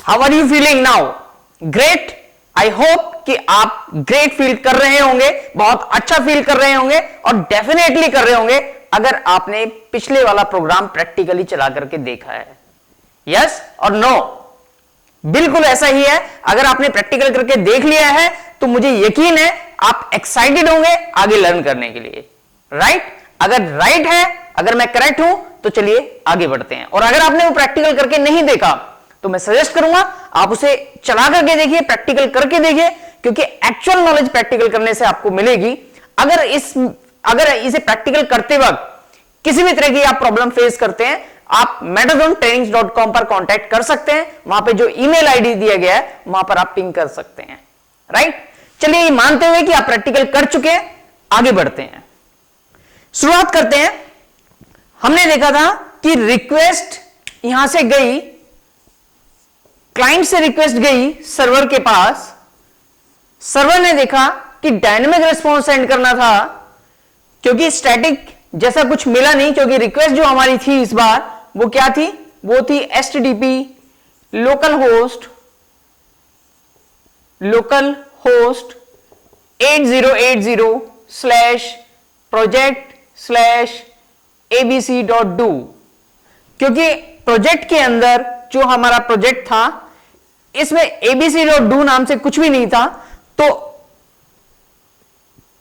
How are you feeling now? Great. I hope कि आप great feel कर रहे होंगे, बहुत अच्छा फील कर रहे होंगे और डेफिनेटली कर रहे होंगे अगर आपने पिछले वाला प्रोग्राम प्रैक्टिकली चला करके देखा है। यस और नो? बिल्कुल ऐसा ही है। अगर आपने प्रैक्टिकल करके देख लिया है तो मुझे यकीन है आप एक्साइटेड होंगे आगे लर्न करने के लिए। राइट? अगर राइट है, अगर मैं करेक्ट हूं तो चलिए आगे बढ़ते हैं। और अगर आपने वो प्रैक्टिकल करके नहीं देखा तो मैं सजेस्ट करूंगा आप उसे चला करके देखिए, प्रैक्टिकल करके देखिए, क्योंकि एक्चुअल नॉलेज प्रैक्टिकल करने से आपको मिलेगी। अगर इसे प्रैक्टिकल करते वक्त किसी भी तरह की आप प्रॉब्लम फेस करते हैं, आप metazonetrainings.com पर कांटेक्ट कर सकते हैं। वहां पे जो ईमेल आईडी दिया गया है वहां पर आप पिंग कर सकते हैं। राइट? चलिए, ये मानते हुए कि आप प्रैक्टिकल कर चुके हैं, आगे बढ़ते हैं, शुरुआत करते हैं। हमने देखा था कि रिक्वेस्ट यहां से गई, क्लाइंट से रिक्वेस्ट गई सर्वर के पास। सर्वर ने देखा कि डायनेमिक रिस्पॉन्स सेंड करना था, क्योंकि स्टैटिक जैसा कुछ मिला नहीं, क्योंकि रिक्वेस्ट जो हमारी थी इस बार वो क्या थी? वो थी HTTP लोकल होस्ट 8080/project/abc.do। क्योंकि प्रोजेक्ट के अंदर जो हमारा प्रोजेक्ट था इसमें abc.do नाम से कुछ भी नहीं था, तो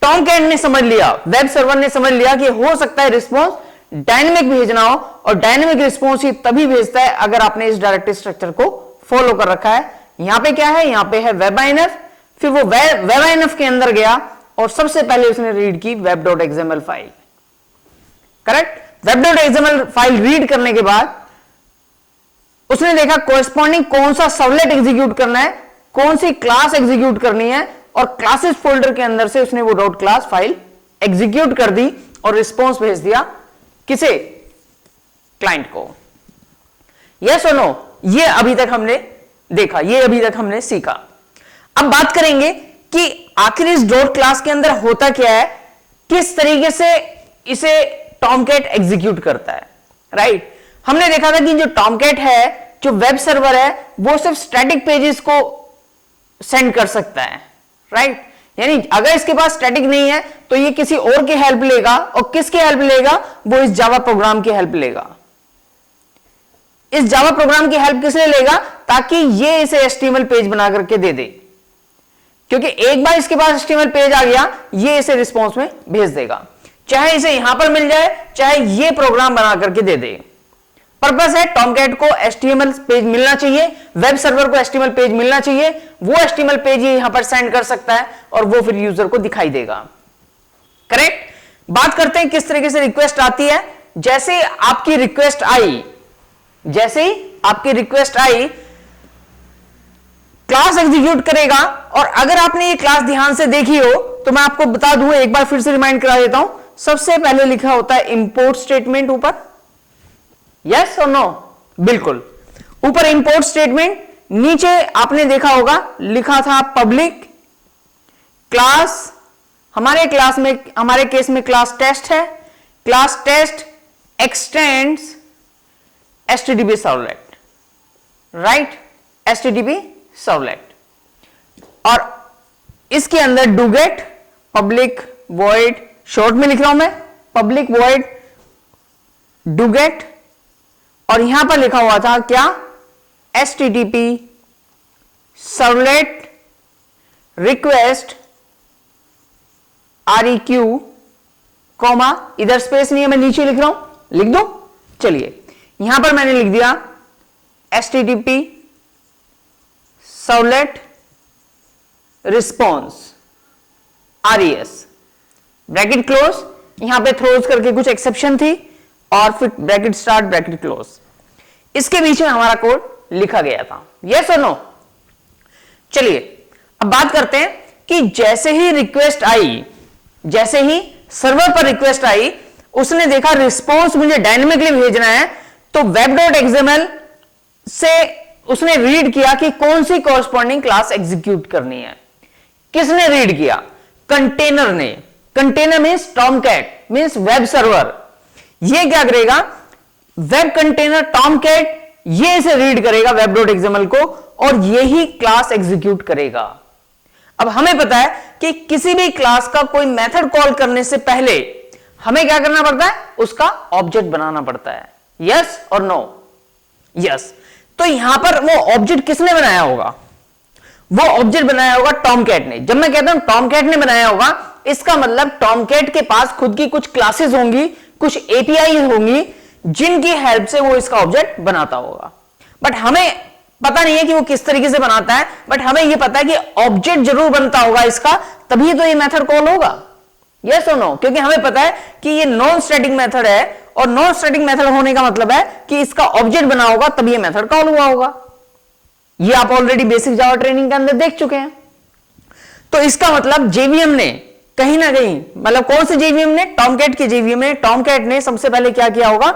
टॉमकैट ने समझ लिया, वेब सर्वर ने समझ लिया कि हो सकता है रिस्पॉन्स डायनेमिक भेजना हो, और डायनेमिक रिस्पॉन्स ही तभी भेजता है अगर आपने इस डायरेक्टरी स्ट्रक्चर को फॉलो कर रखा है। यहां पे क्या है? यहां पे है webinf, फिर वो webinf के अंदर गया और सबसे पहले उसने रीड की web.xml file. Correct? web.xml file read करने के बाद उसने देखा कोरेस्पॉन्डिंग कौन सा सर्वलेट एग्जीक्यूट करना है, कौन सी क्लास एग्जीक्यूट करनी है, और क्लासेस फोल्डर के अंदर से उसने वो डॉट क्लास फाइल एग्जीक्यूट कर दी और रिस्पॉन्स भेज दिया किसे? क्लाइंट को। यस और नो? ये अभी तक हमने देखा, ये अभी तक हमने सीखा। अब बात करेंगे कि आखिर इस डॉट क्लास के अंदर होता क्या है, किस तरीके से इसे टॉमकैट एग्जीक्यूट करता है। राइट? हमने देखा था कि जो टॉमकैट है, जो वेब सर्वर है, वो सिर्फ स्टैटिक पेजेस को सेंड कर सकता है। राइट? यानी अगर इसके पास स्टैटिक नहीं है तो ये किसी और की हेल्प लेगा, और किसकी हेल्प लेगा? वो इस जावा प्रोग्राम की हेल्प लेगा। इस जावा प्रोग्राम की हेल्प किसने लेगा? ताकि ये इसे HTML पेज बना करके दे दे, क्योंकि एक बार इसके पास HTML पेज आ गया, ये इसे रिस्पॉन्स में भेज देगा, चाहे इसे यहां पर मिल जाए, चाहे ये प्रोग्राम बना करके दे दे। पर्पस है टॉमकैट को HTML पेज मिलना चाहिए, वेब सर्वर को HTML पेज मिलना चाहिए, वो HTML पेज ये यहां पर सेंड कर सकता है और वो फिर यूजर को दिखाई देगा। करेक्ट? बात करते हैं किस तरीके से रिक्वेस्ट आती है। जैसे आपकी रिक्वेस्ट आई, क्लास एग्जीक्यूट करेगा, और अगर आपने ये क्लास ध्यान से देखी हो तो मैं आपको बता दूं, एक बार फिर से रिमाइंड करा देता हूं। सबसे पहले लिखा होता है इंपोर्ट स्टेटमेंट ऊपर। यस और नो? बिल्कुल, ऊपर इंपोर्ट स्टेटमेंट, नीचे आपने देखा होगा लिखा था पब्लिक क्लास। हमारे केस में क्लास टेस्ट है, class test extends HTTP servlet. Right? HTTP servlet, और इसके अंदर डूगेट पब्लिक वॉइड, शॉर्ट में लिख रहा हूं मैं, पब्लिक वॉइड डूगेट, और यहां पर लिखा हुआ था क्या? HTTP servlet request REQ, comma, इधर स्पेस नहीं है, मैं नीचे लिख रहा हूं, लिख दो। चलिए, यहां पर मैंने लिख दिया HTTP servlet response RES, bracket close, यहां पे थ्रोज करके कुछ एक्सेप्शन थी, और फिर ब्रैकेट स्टार्ट ब्रैकेट क्लोज, इसके बीच में हमारा कोड लिखा गया था। यस और नो? चलिए अब बात करते हैं कि जैसे ही रिक्वेस्ट आई, जैसे ही सर्वर पर रिक्वेस्ट आई, उसने देखा रिस्पॉन्स मुझे डायनेमिकली भेजना है, तो web.xml से उसने रीड किया कि कौन सी कॉरस्पॉन्डिंग क्लास एग्जीक्यूट करनी है। किसने रीड किया? कंटेनर ने। Container means Tomcat, means web server. ये क्या करेगा? वेब कंटेनर टॉमकैट ये इसे रीड करेगा web.xml को, और यही क्लास एग्जीक्यूट करेगा। अब हमें पता है कि किसी भी क्लास का कोई मेथड कॉल करने से पहले हमें क्या करना पड़ता है, उसका ऑब्जेक्ट बनाना पड़ता है। यस और नो? यस। तो यहां पर वो ऑब्जेक्ट किसने बनाया होगा? वो ऑब्जेक्ट बनाया होगा टॉमकैट ने। जब मैं कहता हूं टॉमकैट ने बनाया होगा, इसका मतलब टॉमकैट के पास खुद की कुछ क्लासेस होंगी, कुछ एपीआई होंगी, जिनकी हेल्प से वो इसका ऑब्जेक्ट बनाता होगा। बट हमें पता नहीं है कि वो किस तरीके से बनाता है, बट हमें ये पता है कि ऑब्जेक्ट जरूर बनता होगा इसका, तभी तो ये मेथड कॉल होगा। यस और नो? क्योंकि हमें पता है कि ये नॉन स्टैटिक मेथड है, और नॉन स्टैटिक मेथड होने का मतलब है कि इसका ऑब्जेक्ट बना होगा तभी ये मेथड कॉल हुआ होगा। ये आप ऑलरेडी बेसिक जावा ट्रेनिंग के अंदर देख चुके हैं। तो इसका मतलब जेवीएम ने कहीं ना कहीं, मतलब कौन से जेवीएम ने? टॉमकैट के जेवीएम ने, टॉमकैट ने सबसे पहले क्या किया होगा,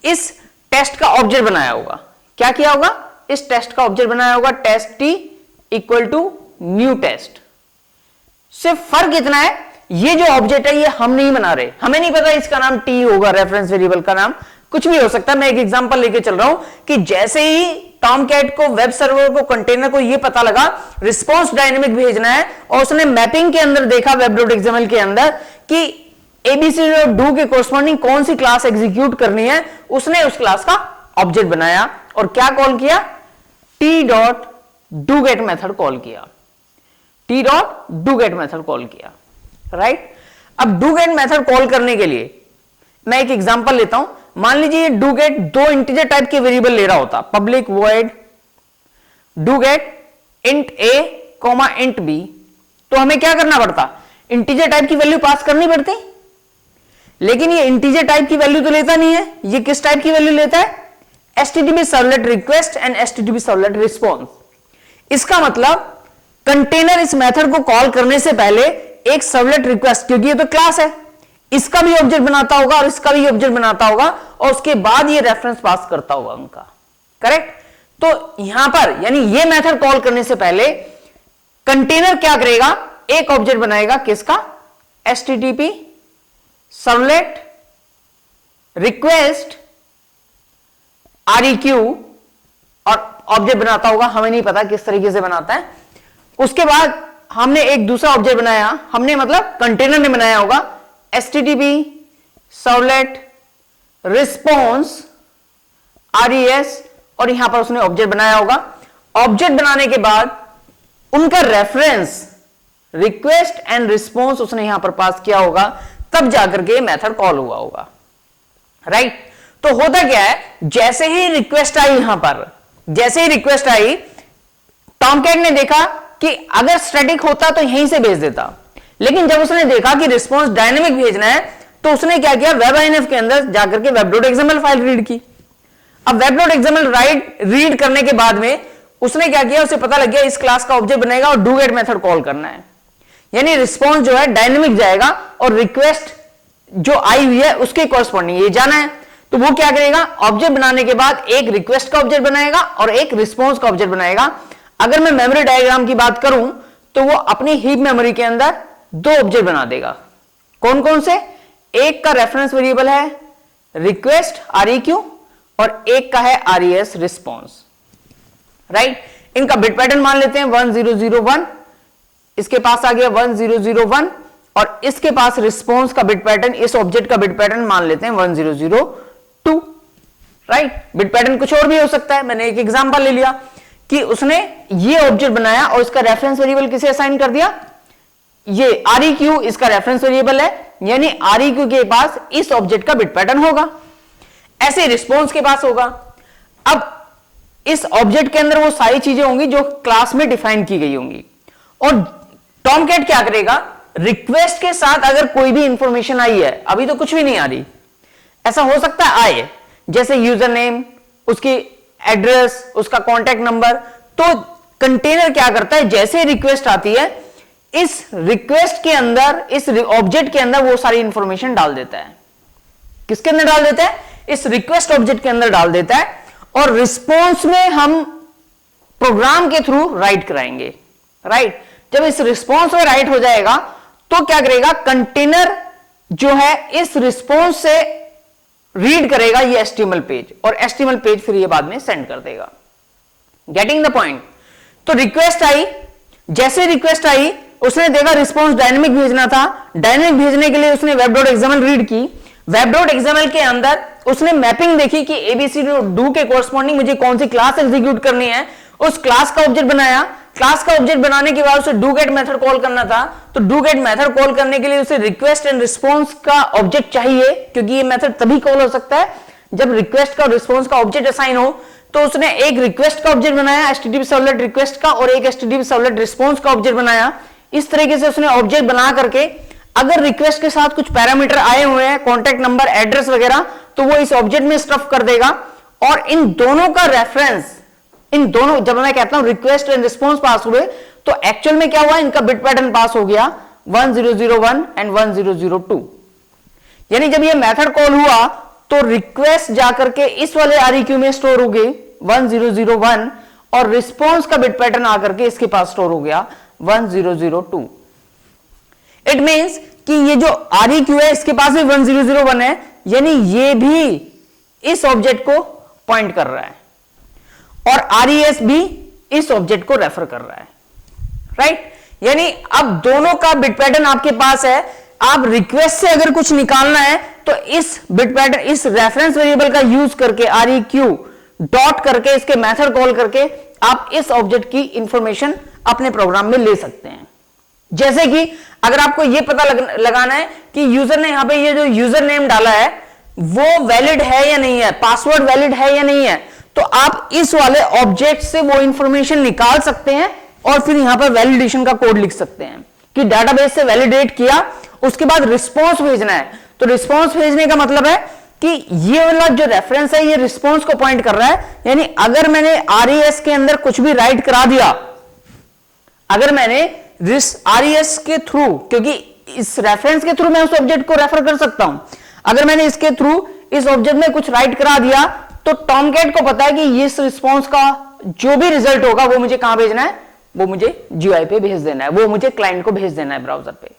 इस टेस्ट का ऑब्जेक्ट बनाया होगा। क्या किया होगा? इस टेस्ट का ऑब्जेक्ट बनाया होगा, test t equal to new test. सिर्फ फर्क इतना है, ये जो ऑब्जेक्ट है ये हम नहीं बना रहे, हमें नहीं पता इसका नाम टी होगा, रेफरेंस वेरिएबल का नाम कुछ भी हो सकता है। मैं एक एग्जांपल लेके चल रहा हूं कि जैसे ही टॉमकैट को, वेब सर्वर को, कंटेनर को ये पता लगा रिस्पॉन्स डायनेमिक भेजना है, और उसने मैपिंग के अंदर देखा web.xml के अंदर कि abc.do के कोरस्पॉन्डिंग कौन सी क्लास एग्जीक्यूट करनी है, उसने उस क्लास का ऑब्जेक्ट बनाया और क्या कॉल किया? t.doGet मेथड कॉल किया। t.doGet मेथड कॉल किया, राइट? अब doGet मेथड कॉल करने के लिए मैं एक एग्जांपल लेता हूं। मान लीजिए doGet दो इंटीजर टाइप के वेरिएबल ले रहा होता, public void doGet int a, int b, तो हमें क्या करना पड़ता? इंटीजर टाइप की वैल्यू पास करनी पड़ती। लेकिन ये इंटीजर टाइप की वैल्यू तो लेता नहीं है, ये किस टाइप की वैल्यू लेता है? HTTP servlet request and HTTP servlet response. इसका मतलब कंटेनर इस मेथड को कॉल करने से पहले एक सर्वलेट रिक्वेस्ट, क्योंकि ये तो क्लास है, इसका भी ऑब्जेक्ट बनाता होगा और इसका भी ऑब्जेक्ट बनाता होगा, और उसके बाद ये रेफरेंस पास करता होगा उनका, करेक्ट? तो यहां पर यानी ये मेथड कॉल करने से पहले कंटेनर क्या करेगा? एक ऑब्जेक्ट बनाएगा, किसका? HTTP सर्वलेट रिक्वेस्ट REQ, और ऑब्जेक्ट बनाता होगा, हमें नहीं पता किस तरीके से बनाता है। उसके बाद हमने एक दूसरा ऑब्जेक्ट बनाया, हमने मतलब कंटेनर ने बनाया होगा, HTTP सर्वलेट रिस्पॉन्स RES, और यहां पर उसने ऑब्जेक्ट बनाया होगा। ऑब्जेक्ट बनाने के बाद उनका रेफरेंस रिक्वेस्ट एंड रिस्पॉन्स उसने यहां पर पास किया होगा, तब जाकर के मेथड कॉल हुआ होगा, राइट? तो होता क्या है, जैसे ही रिक्वेस्ट आई, यहां पर जैसे ही रिक्वेस्ट आई, टॉमकैट ने देखा कि अगर स्टैटिक होता तो यहीं से भेज देता, लेकिन जब उसने देखा कि रिस्पॉन्स डायनेमिक भेजना है, तो उसने क्या किया? web-inf के अंदर जाकर के web.xml फाइल रीड की। अब web.xml रीड करने के बाद में उसने क्या किया? उसे पता लग गया इस क्लास का ऑब्जेक्ट बनेगा और doGet मेथड कॉल करना है, यानी रिस्पॉन्स जो है डायनेमिक जाएगा और रिक्वेस्ट जो आई हुई है उसके कॉरस्पॉन्डिंग ये जाना है। तो वो क्या करेगा? ऑब्जेक्ट बनाने के बाद एक रिक्वेस्ट का ऑब्जेक्ट बनाएगा और एक रिस्पॉन्स का ऑब्जेक्ट बनाएगा। अगर मैं मेमोरी डायग्राम की बात करूं तो वो अपनी हीप मेमोरी के अंदर दो ऑब्जेक्ट बना देगा। कौन कौन से? एक का रेफरेंस वेरिएबल है रिक्वेस्ट REQ, और एक का है RES रिस्पॉन्स, राइट? इनका बिट पैटर्न मान लेते हैं 1001, इसके पास आ गया 1001, और इसके पास रिस्पॉन्स का बिट पैटर्न, इस ऑब्जेक्ट का बिट पैटर्न मान लेते हैं 1002, राइट? बिट पैटर्न कुछ और भी हो सकता है। मैंने एक एग्जांपल ले लिया कि उसने ये ऑब्जेक्ट बनाया और इसका रेफरेंस वेरिएबल किसे असाइन कर दिया? ये REQ इसका रेफरेंस वेरिएबल है, यानी REQ के पास इस ऑब्जेक्ट का बिट पैटर्न होगा, ऐसे रिस्पॉन्स के पास होगा। अब इस ऑब्जेक्ट के अंदर वो सारी चीजें होंगी जो क्लास में डिफाइन की गई होंगी, और टॉमकैट क्या करेगा? रिक्वेस्ट के साथ अगर कोई भी इंफॉर्मेशन आई है, अभी तो कुछ भी नहीं आ रही, ऐसा हो सकता है आए, जैसे यूजर नेम, उसकी एड्रेस, उसका कॉन्टैक्ट नंबर, तो कंटेनर क्या करता है? जैसे रिक्वेस्ट आती है, इस रिक्वेस्ट के अंदर, इस ऑब्जेक्ट के अंदर वो सारी इंफॉर्मेशन डाल देता है। किसके अंदर डाल देता है? इस रिक्वेस्ट ऑब्जेक्ट के अंदर डाल देता है, और रिस्पॉन्स में हम प्रोग्राम के थ्रू राइट कराएंगे, राइट? जब इस रिस्पॉन्स में राइट हो जाएगा तो क्या करेगा? कंटेनर जो है इस रिस्पॉन्स से रीड करेगा ये HTML पेज, और HTML पेज फिर ये बाद में सेंड कर देगा। Getting the point? तो रिक्वेस्ट आई, जैसे रिक्वेस्ट आई उसने देखा रिस्पॉन्स डायनेमिक भेजना था, डायनेमिक भेजने के लिए उसने web.xml रीड की, web.xml के अंदर उसने मैपिंग देखी कि एबीसीडी डू के कोरस्पॉन्डिंग मुझे कौन सी क्लास एग्जीक्यूट करनी है, उस क्लास का ऑब्जेक्ट बनाया, क्लास का ऑब्जेक्ट बनाने के बाद उसे डू गेट मेथड कॉल करना था, तो डू गेट मेथड कॉल करने के लिए उसे रिक्वेस्ट एंड रिस्पॉन्स का ऑब्जेक्ट चाहिए, क्योंकि ये मेथड तभी कॉल हो सकता है जब रिक्वेस्ट का और रिस्पॉन्स का ऑब्जेक्ट असाइन हो। तो उसने एक रिक्वेस्ट का ऑब्जेक्ट बनाया HTTP सर्वलेट रिक्वेस्ट का और एक HTTP सर्वलेट रिस्पॉन्स का ऑब्जेक्ट बनाया। इस तरीके से उसने ऑब्जेक्ट बना करके अगर रिक्वेस्ट के साथ कुछ पैरामीटर आए हुए हैं, कॉन्टैक्ट नंबर, एड्रेस वगैरह, तो वो इस ऑब्जेक्ट में स्टफ कर देगा और इन दोनों का रेफरेंस, इन दोनों, जब मैं कहता हूं रिक्वेस्ट एंड रिस्पॉन्स पास हुए तो एक्चुअल में क्या हुआ, इनका बिट पैटर्न पास हो गया 1001 एंड 1002। यानी जब ये मेथड कॉल हुआ तो रिक्वेस्ट जाकर के इस वाले आरईक्यू में स्टोर हो गई 1001 और रिस्पॉन्स का बिट पैटर्न आकर के इसके पास स्टोर हो गया 1002। इट मींस कि ये जो आरईक्यू है इसके पास भी 1001 है, यानी ये भी इस ऑब्जेक्ट को पॉइंट कर रहा है और आरईएस भी इस ऑब्जेक्ट को रेफर कर रहा है, राइट। यानी अब दोनों का बिट पैटर्न आपके पास है, आप रिक्वेस्ट से अगर कुछ निकालना है तो इस बिट पैटर्न, इस रेफरेंस वेरिएबल का यूज करके आरईक्यू डॉट करके इसके मेथड कॉल करके आप इस ऑब्जेक्ट की इंफॉर्मेशन अपने प्रोग्राम में ले सकते हैं। जैसे कि अगर आपको यह पता लगाना है कि यूजर ने यहां पे ये जो यूजर नेम डाला है वो वैलिड है या नहीं है, पासवर्ड वैलिड है या नहीं है, तो आप इस वाले ऑब्जेक्ट से वो इंफॉर्मेशन निकाल सकते हैं और फिर यहां पर वैलिडेशन का कोड लिख सकते हैं कि डाटाबेस से वैलिडेट किया, उसके बाद रिस्पॉन्स भेजना है। तो रिस्पॉन्स भेजने का मतलब है कि ये वाला जो रेफरेंस है ये रिस्पॉन्स को पॉइंट कर रहा है, यानी अगर मैंने आरईएस के अंदर कुछ भी राइट करा दिया, अगर मैंने आरईएस के थ्रू, क्योंकि इस रेफरेंस के थ्रू मैं उस ऑब्जेक्ट को रेफर कर सकता हूं, अगर मैंने इसके थ्रू इस ऑब्जेक्ट में कुछ राइट करा दिया तो टॉमकैट को पता है कि इस रिस्पॉन्स का जो भी रिजल्ट होगा वो मुझे कहां भेजना है, वो मुझे जीयूआई पे भेज देना है, वो मुझे क्लाइंट को भेज देना है ब्राउजर पे।